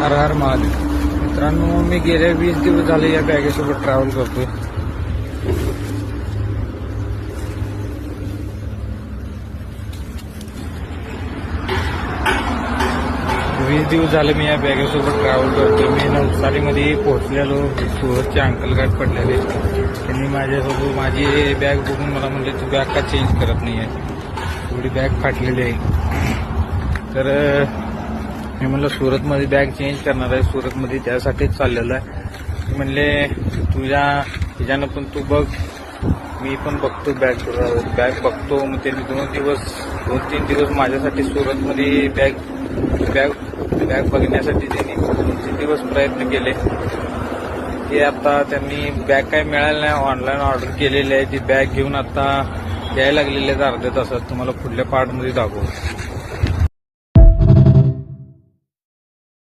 हर हर महादेव. मित्रांनो, मी गेल्या 20 दिवस झाले या बॅगेसोबत ट्रॅव्हल करतोय. वीस दिवस झाले मी या बॅगेसोबत ट्रॅव्हल करतोय. मी नवसारीमध्ये पोहोचलेलो. सुरतचे अंकल गाठ पडलेले, त्यांनी माझ्यासोबत माझी बॅग बघून मला म्हणले, तू बॅग का चेंज करत नाही आहे, थोडी बॅग फाटलेली आहे. तर मी म्हणलं सुरतमध्ये बॅग चेंज करणार आहे, सुरतमध्ये त्यासाठीच चाललेलं आहे. म्हणले तुझ्यानं पण तू बघ, मी पण बघतो बॅग बघतो. मग त्यांनी 2-3 दिवस माझ्यासाठी सुरतमध्ये बॅग बघण्यासाठी त्यांनी 2-3 दिवस प्रयत्न केले. ते आता त्यांनी बॅग काही मिळाली नाही, ऑनलाईन ऑर्डर केलेली आहे. ती बॅग घेऊन आता यायला लागलेली आहे अर्ध्या तासात. तुम्हाला पुढल्या पार्टमध्ये दाखवू.